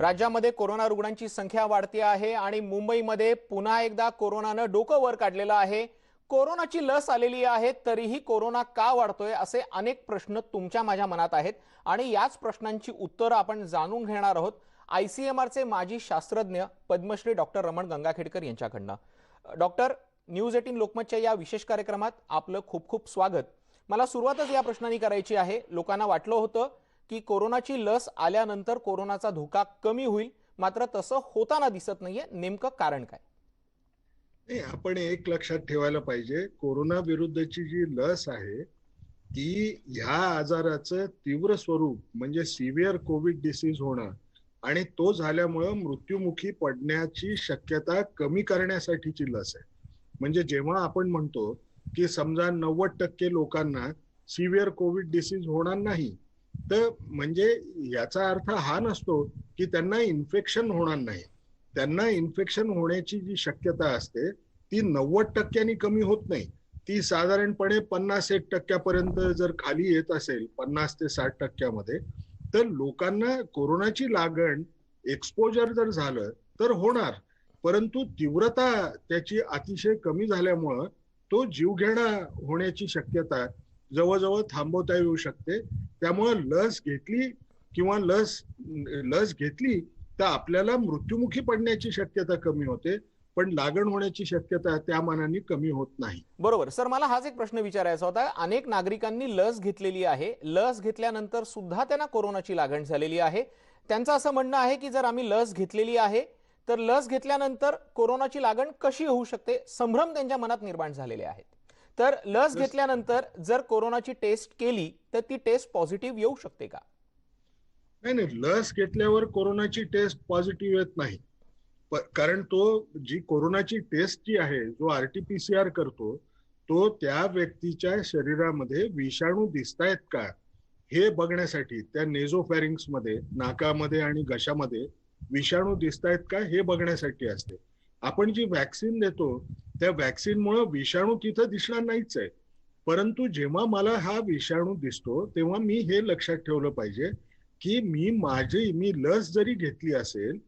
राज्यामध्ये कोरोना रुग्णांची संख्या वाढते आहे आणि मुंबईमध्ये पुन्हा एकदा कोरोनानं डोकं वर काढलेलं आहे। कोरोनाची लस आलेली आहे तरीही कोरोना का वाढतोय असे अनेक प्रश्न तुमच्या माझ्या मनात आहेत आणि याच प्रश्नांची उत्तरं आपण जाणून घेणार आहोत आयसीएमआरचे माजी शास्त्रज्ञ पद्मश्री डॉक्टर रमण गंगाखेडकर यांच्याकडनं। डॉक्टर, न्यूज 18 लोकमतच्या या विशेष कार्यक्रमात आपलं खूप खूप स्वागत। मला सुरुवातच या प्रश्नांनी करायची आहे। लोकांना वाटलं होतं की कोरोनाची लस आल्यानंतर कोरोनाचा धोका कमी होईल, मात्र तसं होताना दिसत नाहीये। नेमकं कारण काय? आपण एक लक्षात ठेवायला पाहिजे, कोरोना विरुद्धची जी लस आहे ती ह्या आजाराचं तीव्र स्वरूप म्हणजे सिव्हिअर कोविड डिसीज होणं आणि तो झाल्यामुळे मृत्युमुखी पडण्याची शक्यता कमी करण्यासाठीची लस आहे। म्हणजे जेव्हा आपण म्हणतो की समजा 90% लोकांना सिव्हिअर कोविड डिसीज होणार नाही, तर म्हणजे याचा अर्थ हा नसतो की त्यांना इन्फेक्शन होणार नाही। त्यांना इन्फेक्शन होण्याची जी शक्यता असते ती 90% कमी होत नाही, ती साधारणपणे 50-1% जर खाली येत असेल 50 ते 60% तर लोकांना कोरोनाची लागण एक्सपोजर जर झालं तर होणार, परंतु तीव्रता त्याची अतिशय कमी झाल्यामुळं तो जीवघेणा होण्याची शक्यता जवळजवळ थांबवता येऊ शकते। त्यामुळे लस घेतली किंवा लस घेतली तर आपल्याला मृत्युमुखी पडण्याची शक्यता कमी होते, पण लागण होण्याची शक्यता त्या मानाने कमी होत नाही। बरोबर सर, मला हाच एक प्रश्न विचारायचा होता। अनेक नागरिकांनी लस घेतलेली आहे, लस घेतल्यानंतर सुद्धा त्यांना कोरोनाची लागण झालेली आहे। त्यांचं असं म्हणणं आहे की जर आम्ही लस घेतलेली आहे तर लस घेतल्यानंतर कोरोनाची लागण कशी होऊ शकते, संभ्रम त्यांच्या मनात निर्माण झालेले आहेत। तर लस घेतल्यानंतर जर कोरोनाची टेस्ट केली तर ती टेस्ट पॉझिटिव्ह येऊ शकते का? नाही, लस घेतल्यावर कोरोनाची टेस्ट पॉझिटिव्ह येत नाही, कारण तो जी कोरोनाची टेस्ट जी आहे, जो आरटीपीसीआर करतो, तो त्या व्यक्तीच्या शरीरामध्ये विषाणू दिसतायत का हे बघण्यासाठी, त्या नेझोफॅरिंग्स मध्ये, नाकामध्ये आणि घशामध्ये विषाणू दिसतायत का हे बघण्यासाठी असते। आपण जी व्हॅक्सिन देतो त्या व्हॅक्सिनमुळे विषाणू तिथं दिसणार नाहीच आहे, परंतु जेव्हा मला हा विषाणू दिसतो तेव्हा मी हे लक्षात ठेवलं पाहिजे की मी लस जरी घेतली असेल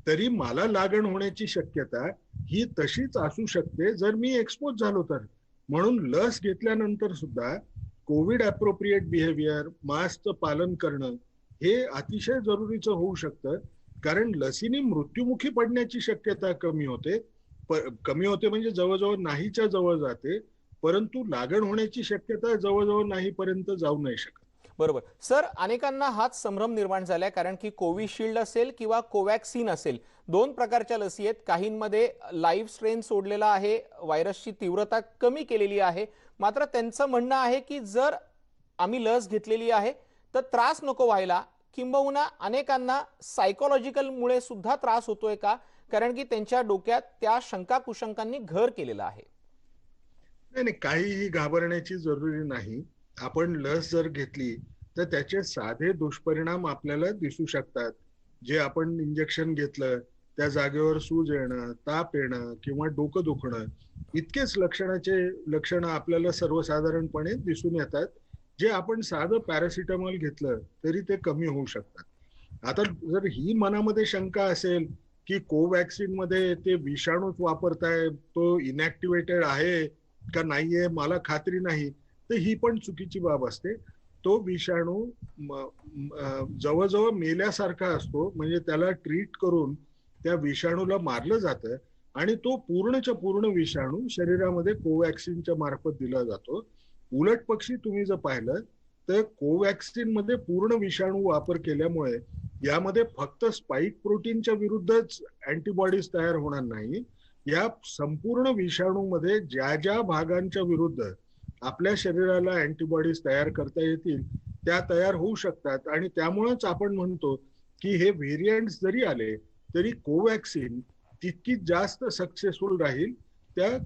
तरी मला लागण होण्याची शक्यता ही तशीच असू शकते जर मी एक्सपोज झालो तर। म्हणून लस घेतल्यानंतर सुद्धा कोविड अप्रोप्रिएट बिहेवियर, मास्कचं पालन करणं हे अतिशय जरुरीचं होऊ शकतं, कारण लसीने मृत्युमुखी पडण्याची शक्यता कमी होते म्हणजे जवळजवळ नाहीच्या जवळ जाते, परंतु लागण होण्याची शक्यता जवळजवळ नाही पर्यंत जाऊ नाही शकत। बरोबर सर, अनेकांना हाच संभ्रम निर्माण झालाय, कारण की कोविशिल्ड असेल किंवा कोवॅक्सिन असेल, दोन प्रकारच्या लसी आहेत। काहींमध्ये लाईव्ह स्ट्रेन सोडलेला आहे, व्हायरसची तीव्रता कमी केलेली आहे, मात्र त्यांचं म्हणणं आहे की जर आम्ही लस घेतलेली आहे तर त्रास नको व्हायला, किंबहुना अनेकांना सायकोलॉजिकल मुळे सुद्धा त्रास होतोय का, कारण की त्यांच्या डोक्यात त्या शंका कुशंकांनी घर केलेलं आहे। नाही, काहीही घाबरण्याची जरुरी नाही। आपण लस जर घेतली तर त्याचे साधे दुष्परिणाम आपल्याला दिसू शकतात। जे आपण इंजेक्शन घेतलं त्या जागेवर सूज येणं, ताप येणं किंवा डोकं दुखणं, इतकेच लक्षण आपल्याला सर्वसाधारणपणे दिसून येतात, जे आपण साधं पॅरासिटामॉल घेतलं तरी ते कमी होऊ शकतात। आता जर ही मनामध्ये शंका असेल की कोवॅक्सिन मध्ये ते विषाणूच वापरताय, तो इनॅक्टिव्हेटेड आहे का नाहीये मला खात्री नाही, तर ही पण चुकीची बाब असते। तो विषाणू जवळजवळ मेल्यासारखा असतो, म्हणजे त्याला ट्रीट करून त्या विषाणूला मारलं जातं आणि तो पूर्णच्या पूर्ण विषाणू शरीरामध्ये कोवॅक्सिनच्या मार्फत दिला जातो। उलट पक्षी तुम्ही जर पाहिलं तर कोवॅक्सिन मध्ये पूर्ण विषाणू वापर केल्यामुळे यामध्ये फक्त स्पाइक प्रोटीनच्या विरुद्धच अँटीबॉडीज तयार होणार नाही, या संपूर्ण विषाणूमध्ये ज्या ज्या भागांच्या विरुद्ध आपल्या शरीराला अँटीबॉडीज तयार करता येतील त्या तयार होऊ शकतात। आणि त्यामुळेच आपण म्हणतो की हे व्हेरियंट्स जरी आले तरी कोवॅक्सिन तितकीच जास्त सक्सेसफुल राहील त्या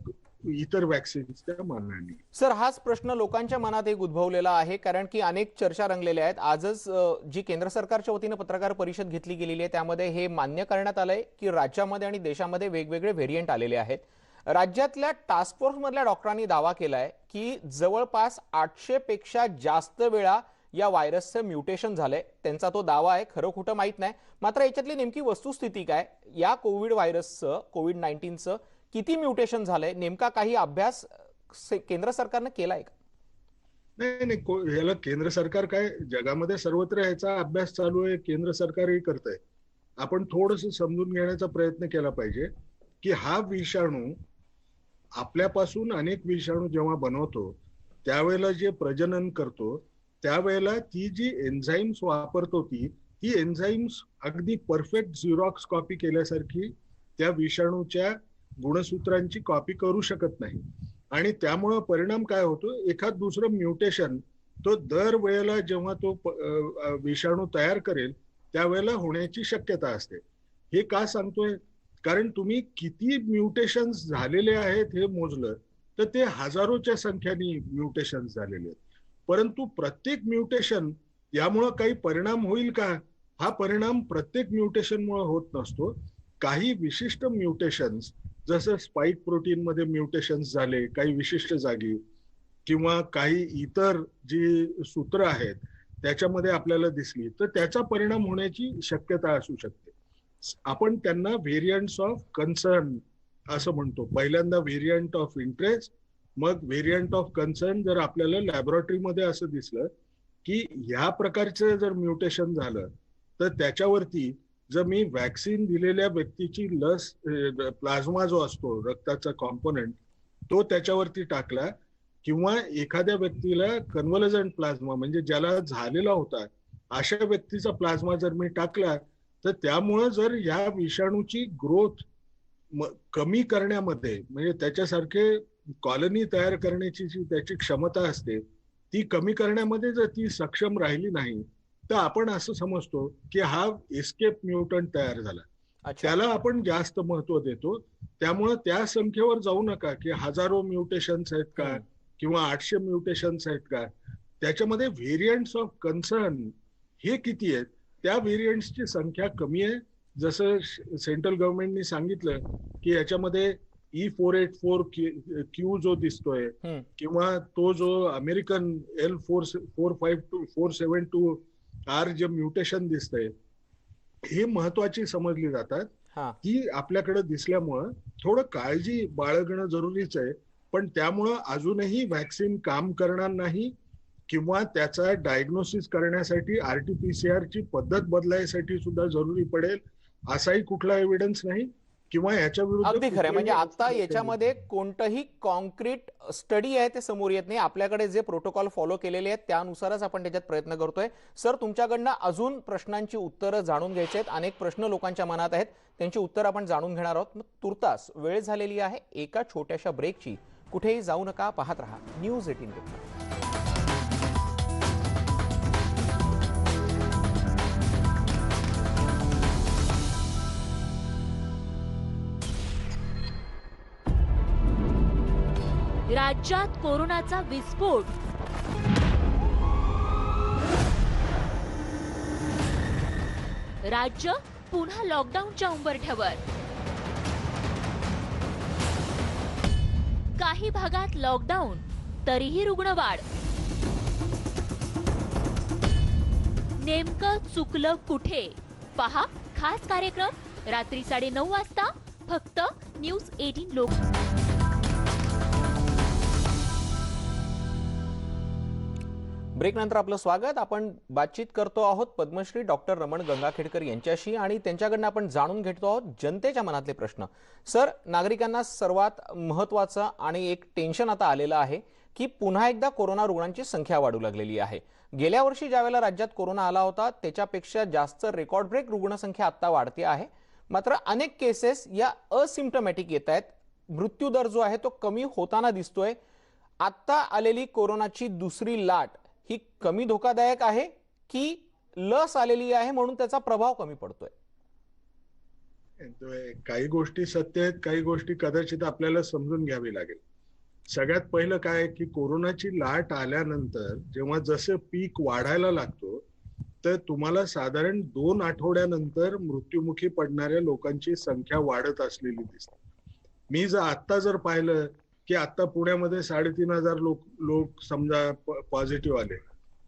इतर वॅक्सिन्सच्या मानाने। सर, हाच प्रश्न लोकांच्या मनात एक उद्भवलेला आहे, कारण की अनेक चर्चा रंगलेल्या आहेत। आजच जी केंद्र सरकारच्या वतीने पत्रकार परिषद घेतली गेलेली आहे त्यामध्ये हे मान्य करण्यात आलंय की राज्यामध्ये आणि देशामध्ये वेगवेगळे व्हेरियंट आलेले आहेत। राज्यातल्या टास्क फोर्स मधल्या डॉक्टरांनी दावा केलाय की जवळपास 800 पेक्षा जास्त वेळा या व्हायरसचं म्युटेशन झालंय. त्यांचा तो दावा आहे, खरं खोटं माहीत नाही. मात्र याच्यातली नेमकी वस्तुस्थिती काय, या कोविड व्हायरसचं, कोविड-19चं किती म्युटेशन झालंय, नेमका काही अभ्यास केंद्र सरकारनं केलाय का? नाही नाही, याला केंद्र सरकार काय, जगामध्ये सर्वत्र याचा अभ्यास चालू आहे, केंद्र सरकारही करत आहे. आपण थोडंसं समजून घेण्याचा प्रयत्न केला पाहिजे की हा विषाणू आपल्यापासून अनेक विषाणू जेव्हा बनवतो त्यावेळेला जे प्रजनन करतो त्यावेळेला ती जी एन्झाईम्स वापरतो ही एन्झाईम्स अगदी परफेक्ट झिरॉक्स कॉपी केल्यासारखी त्या विषाणूच्या गुणसूत्रांची कॉपी करू शकत नाही. आणि त्यामुळे परिणाम काय होतो, एखाद दुसरं म्युटेशन तो दर वेळेला जेव्हा तो विषाणू तयार करेल त्यावेळेला होण्याची शक्यता असते. हे का सांगतोय, कारण तुम्ही किती म्युटेशन्स झालेले आहेत हे मोजलं तर ते हजारोच्या संख्येने म्युटेशन्स झालेले आहेत. परंतु प्रत्येक म्युटेशन यामुळे काही परिणाम होईल का, हा परिणाम प्रत्येक म्युटेशनमुळे होत नसतो. काही विशिष्ट म्युटेशन्स, जसं स्पाइक प्रोटीन मध्ये म्युटेशन्स झाले काही विशिष्ट जागी, किंवा काही इतर जी सूत्र आहेत त्याच्यामध्ये आपल्याला दिसली तर त्याचा परिणाम होण्याची शक्यता असू शकते. आपण त्यांना व्हेरियंट्स ऑफ कन्सर्न असं म्हणतो. पहिल्यांदा व्हेरियंट ऑफ इंटरेस्ट, मग व्हेरियंट ऑफ कन्सर्न. जर आपल्याला लॅबोरेटरीमध्ये असं दिसलं की ह्या प्रकारचं जर म्युटेशन झालं तर त्याच्यावरती जर मी वॅक्सिन दिलेल्या व्यक्तीची लस, प्लाझ्मा जो असतो रक्ताचा कॉम्पोनंट, तो त्याच्यावरती टाकला, किंवा एखाद्या व्यक्तीला कन्व्हलजंट प्लाझ्मा म्हणजे ज्याला झालेला होता अशा व्यक्तीचा प्लाझ्मा जर मी टाकला तर त्यामुळं जर या विषाणूची ग्रोथ कमी करण्यामध्ये, म्हणजे त्याच्यासारखे कॉलनी तयार करण्याची जी त्याची क्षमता असते ती कमी करण्यामध्ये जर ती सक्षम राहिली नाही तर आपण असं समजतो की हा एस्केप म्युटंट तयार झाला. त्याला आपण जास्त महत्व देतो. त्यामुळे त्या संख्येवर जाऊ नका की हजारो म्युटेशन्स आहेत का किंवा 800 म्युटेशन्स आहेत का. त्याच्यामध्ये व्हेरियंट्स ऑफ कन्सर्न हे किती आहेत, त्या व्हेरियंट्सची संख्या कमी आहे. जसं सेंट्रल गव्हर्नमेंटनी सांगितलं की याच्यामध्ये E484Q जो दिसतोय, किंवा तो जो अमेरिकन L452-472R जे म्युटेशन दिसतंय, हे महत्वाची समजली जातात. ती आपल्याकडे दिसल्यामुळं थोडं काळजी बाळगणं जरुरीच आहे. पण त्यामुळं अजूनही व्हॅक्सिन काम करणार नाही, किंवा त्याचा डायग्नोसिस करण्यासाठी RT-PCR ची पद्धत बदलायसाठी सुद्धा जरुरी पडेल असाही कुठला एव्हिडन्स नाही, किंवा याच्या विरुद्ध. अगदी खरं, म्हणजे आता याच्यामध्ये कोणतंही कॉन्क्रीट स्टडी आहे ते समोर येत नाही. आपल्याकडे जे प्रोटोकॉल फॉलो केलेले आहेत त्यानुसारच आपण त्याच्यात प्रयत्न करतोय. सर, तुमच्याकडनं अजून प्रश्नांची उत्तरं जाणून घ्यायची आहेत. अनेक प्रश्न लोकांच्या मनात आहेत, त्यांची उत्तरं आपण जाणून घेणार आहोत. मग तुर्तास वेळ झालेली आहे एका छोट्याशा ब्रेकची. कुठेही जाऊ नका, पाहत रहा न्यूज 18 कोकण. राज्यात कोरोनाचा विस्फोट. राज्य पुन्हा लॉकडाऊनच्या उंबरठ्यावर. काही भागात लॉकडाऊन, तरीही रुग्णवाढ. नेमकं चुकलं कुठे? पहा खास कार्यक्रम रात्री 9:30 वाजता फक्त न्यूज 18 लोक. ब्रेक नंतर आपलं स्वागत. आपण बातचीत करतो आहोत पद्मश्री डॉक्टर रमण गंगाखेडकर यांच्याशी आणि त्यांच्याकडनं आपण जाणून घेतो आहोत जनतेच्या मनातले प्रश्न. सर, नागरिकांना सर्वात महत्त्वाचं आणि एक टेन्शन आता आलेलं आहे की पुन्हा एकदा कोरोना रुग्णांची संख्या वाढू लागलेली आहे. गेल्या वर्षी ज्यावेळेला राज्यात कोरोना आला होता त्याच्यापेक्षा जास्त रेकॉर्ड ब्रेक रुग्णसंख्या आता वाढते आहे. मात्र अनेक केसेस या असिम्प्टमॅटिक येत आहेत. मृत्यूदर जो आहे तो कमी होताना दिसतोय. आता आलेली कोरोनाची दुसरी लाट ही कमी धोकादायक आहे की लस आलेली आहे म्हणून त्याचा प्रभाव कमी पडतोय? काही गोष्टी सत्य आहेत, काही गोष्टी कदाचित आपल्याला समजून घ्यावी लागेल. सगळ्यात पहिलं काय की कोरोनाची लाट आल्यानंतर जेव्हा जसं पीक वाढायला लागतो तर तुम्हाला साधारण 2 आठवड्यानंतर मृत्युमुखी पडणाऱ्या लोकांची संख्या वाढत असलेली दिसते. मी जर पाहिलं की आता पुण्यामध्ये 3,500 लोक समजा पॉझिटिव्ह आले,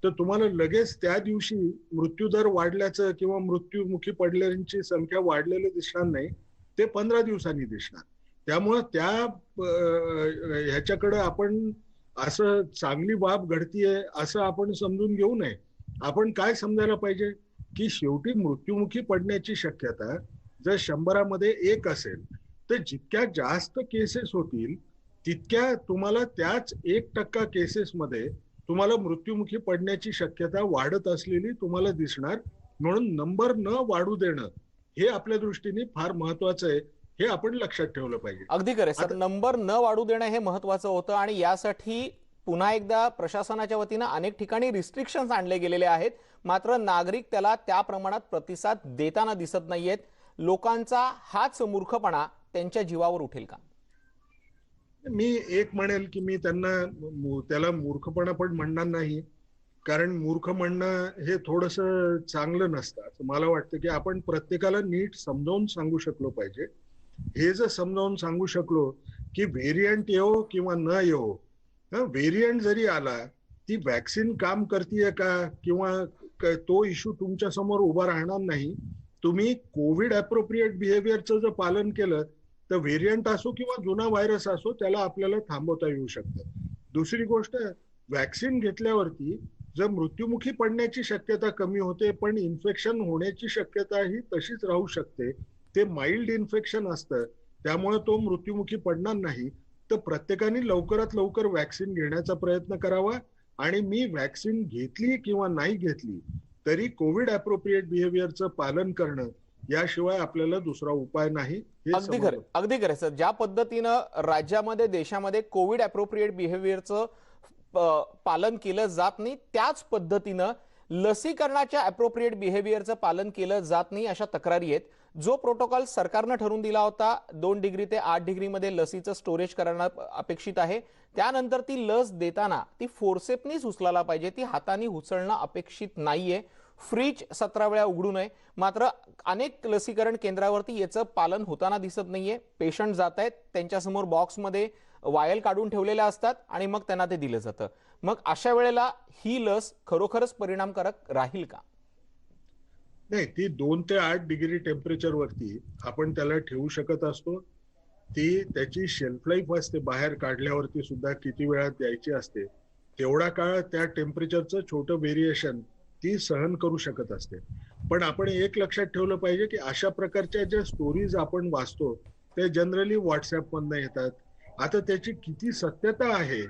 तर तुम्हाला लगेच त्या दिवशी मृत्यूदर वाढल्याचं किंवा मृत्युमुखी पडलेल्यांची संख्या वाढलेलं दिसणार नाही, ते 15 दिवसांनी दिसणार. त्यामुळं त्या ह्याच्याकडे आपण असं चांगली बाब घडतीये असं आपण समजून घेऊ नये. आपण काय समजायला पाहिजे की शेवटी मृत्युमुखी पडण्याची शक्यता जर 100मध्ये 1 असेल तर जितक्या जास्त केसेस होतील तितक्या तुम्हाला त्याच 1% केसेसमध्ये तुम्हाला मृत्युमुखी पडण्याची शक्यता वाढत असलेली तुम्हाला दिसणार. म्हणून नंबर न वाढू देणं हे आपल्या दृष्टीने फार महत्वाचं आहे, हे आपण लक्षात ठेवलं पाहिजे. अगदी खरं सर, नंबर न वाढू देणं हे महत्वाचं होतं आणि यासाठी पुन्हा एकदा प्रशासनाच्या वतीनं अनेक ठिकाणी रिस्ट्रिक्शन्स आणले गेलेले आहेत, मात्र नागरिक त्याला त्या प्रमाणात प्रतिसाद देताना दिसत नाहीयेत. लोकांचा हाच मूर्खपणा त्यांच्या जीवावर उठेल का? मी एक म्हणेल की मी त्याला मूर्खपणा पण म्हणणार नाही, कारण मूर्ख म्हणणं हे थोडंसं चांगलं नसतं असं मला वाटतं. की आपण प्रत्येकाला नीट समजावून सांगू शकलो पाहिजे. हे जर समजावून सांगू शकलो की व्हेरियंट येवो किंवा न येवो, व्हेरियंट जरी आला ती वॅक्सिन काम करतीये का किंवा तो इश्यू तुमच्या समोर उभा राहणार नाही. तुम्ही कोविड अप्रोप्रिएट बिहेवियरचं जर पालन केलं तर व्हेरियंट असो किंवा जुना व्हायरस असो त्याला आपल्याला थांबवता येऊ शकतं. दुसरी गोष्ट, वॅक्सिन घेतल्यावरती जर मृत्युमुखी पडण्याची शक्यता कमी होते पण इन्फेक्शन होण्याची शक्यता ही तशीच राहू शकते. ते माइल्ड इन्फेक्शन असतं, त्यामुळे तो मृत्युमुखी पडणार नाही. तर प्रत्येकाने लवकरात लवकर वॅक्सिन घेण्याचा प्रयत्न करावा. आणि मी वॅक्सिन घेतली किंवा नाही घेतली तरी कोविड अप्रोप्रिएट बिहेवियरचं पालन करणं याशिवाय आपल्याला दुसरा उपाय नाही. अगदी खरं सर, ज्या पद्धतीनं राज्यामध्ये देशामध्ये कोविड अप्रोप्रिएट बिहेवियरचं पालन केलं जात नाही, त्याच पद्धतीनं लसीकरणाच्या अप्रोप्रिएट बिहेवियरचं पालन केलं जात नाही अशा तक्रारी आहेत. जो प्रोटोकॉल सरकारनं ठरवून दिला होता 2 डिग्री ते 8 डिग्रीमध्ये लसीचं स्टोरेज करणं अपेक्षित आहे, त्यानंतर ती लस देताना ती फोर्सेपनीच उचलायला पाहिजे, ती हाताने उचलणं अपेक्षित नाहीये. फ्रीज 17 वेळा उघडू नये. मात्र अनेक लसीकरण केंद्रावरती याचं पालन होताना दिसत नाहीये. पेशंट जात आहेत, त्यांच्यासमोर बॉक्समध्ये वायल काढून ठेवलेल्या असतात आणि मग त्यांना ते दिलं जातं. मग अशा वेळेला ही लस खरोखरच परिणामकारक राहील का? नाही, ती 2 ते 8 डिग्री टेम्परेचर वरती आपण त्याला ठेवू शकत असतो. त्याची शेल्फ लाईफ असते, बाहेर काढल्यावरती सुद्धा किती वेळा द्यायची असते, तेवढा काळ त्या टेम्परेचरचं छोटं व्हेरिएशन ती सहन करू शकत असते. पण आपण एक लक्षात ठेवलं पाहिजे की अशा प्रकारच्या ज्या स्टोरीज आपण वाचतो ते जनरली व्हॉट्सअप मधनं येतात. आता त्याची किती सत्यता आहे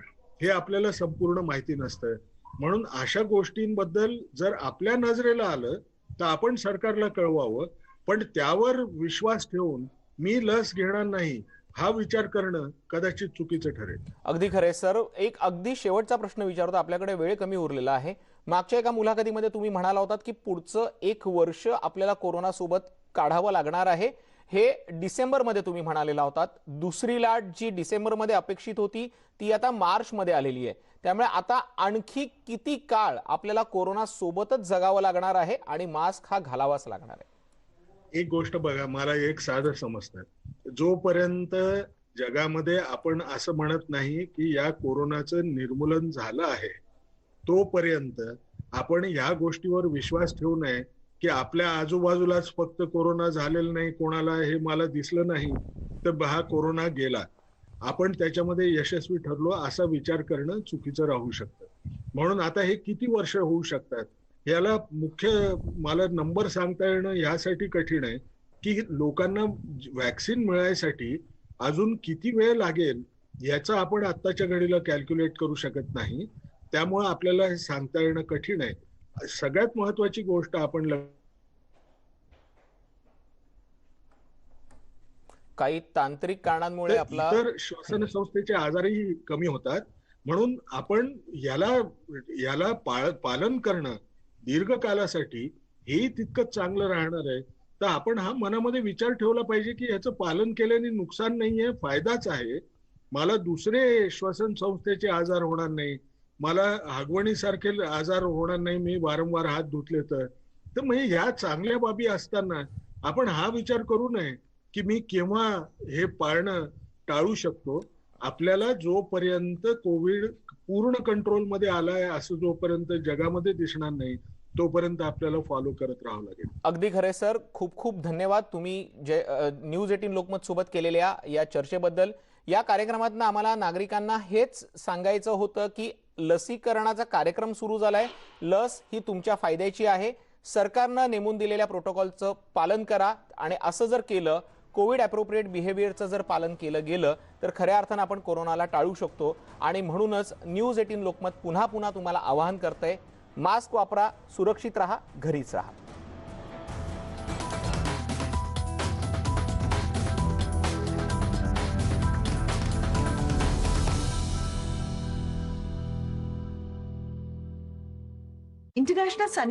हे आपल्याला संपूर्ण माहिती नसतं. म्हणून अशा गोष्टींबद्दल जर आपल्या नजरेला आलं तर आपण सरकारला कळवावं, पण त्यावर विश्वास ठेवून मी लस घेणार नाही हा विचार करणं कदाचित चुकीचं ठरेल. अगदी खरे सर, एक अगदी शेवटचा प्रश्न विचारतो, आपल्याकडे वेळ कमी उरलेला आहे. मागच्या एका मुलाखतीमध्ये तुम्ही म्हणाला होतात की पुढचं 1 वर्ष आपल्याला कोरोना सोबत काढावं लागणार आहे. हे डिसेंबरमध्ये तुम्ही म्हणालेला होतात. दुसरी लाट जी डिसेंबरमध्ये अपेक्षित होती ती आता मार्चमध्ये आलेली आहे. त्यामुळे आता आणखी किती काळ आपल्याला कोरोना सोबतच जगावं लागणार आहे आणि मास्क हा घालावाच लागणार आहे? एक गोष्ट बघा, मला एक साधं समजतं, जोपर्यंत जगामध्ये आपण असं म्हणत नाही की या कोरोनाचं निर्मूलन झालं आहे तोपर्यंत आपण या गोष्टीवर विश्वास ठेवू नये की आपल्या आजूबाजूलाच फक्त कोरोना झालेला नाही, कोणाला हे मला दिसलं नाही तर हा कोरोना गेला, आपण त्याच्यामध्ये यशस्वी ठरलो असा विचार करणं चुकीचं राहू शकतं. म्हणून आता हे किती वर्ष होऊ शकतात याला मुख्य मला नंबर सांगता येणं यासाठी कठीण आहे की लोकांना वॅक्सिन मिळायसाठी अजून किती वेळ लागेल याचा आपण आत्ताच्या घडीला कॅल्क्युलेट करू शकत नाही. त्यामुळे आपल्याला हे सांगता येणं कठीण आहे. सगळ्यात महत्वाची गोष्ट आपण काही तांत्रिक कारणांमुळे आपला इतर श्वसन संस्थेचे आजारही कमी होतात. म्हणून आपण याला पालन करणं दीर्घकालासाठी हे तितकंच चांगलं राहणार आहे. तर आपण हा मनामध्ये विचार ठेवला पाहिजे की याचं पालन केल्याने नुकसान नाहीये, फायदाच आहे. मला दुसरे श्वसन संस्थेचे आजार होणार नाही, मला हागवणीसारखे आजार होणार नाही, मी वारंवार हात धुतले तर मग ह्या चांगल्या बाबी असताना आपण हा विचार करू नये की मी केव्हा हे पाळणं टाळू शकतो. आपल्याला जोपर्यंत कोविड पूर्ण कंट्रोलमध्ये आलाय असं जोपर्यंत जगामध्ये दिसणार नाही तोपर्यंत आपल्याला फॉलो करत राहावं लागेल. अगदी खरे सर, खूप खूप धन्यवाद तुम्ही जे न्यूज 18 लोकमत सोबत केलेल्या या चर्चेबद्दल. या कार्यक्रमातून आम्हाला नागरिकांना हेच सांगायचं होतं की लसीकरणाचा कार्यक्रम सुरू झालाय. लस ही तुमच्या फायद्याची आहे. सरकारनं नेमून दिलेल्या प्रोटोकॉलचं पालन करा आणि असं जर केलं, कोविड ॲप्रोप्रिएट बिहेवियरचं जर पालन केलं गेलं तर खऱ्या अर्थानं आपण कोरोनाला टाळू शकतो. आणि म्हणूनच न्यूज 18 लोकमत पुन्हा पुन्हा तुम्हाला आवाहन करतंय, मास्क वापरा, सुरक्षित राहा, घरीच राहा. International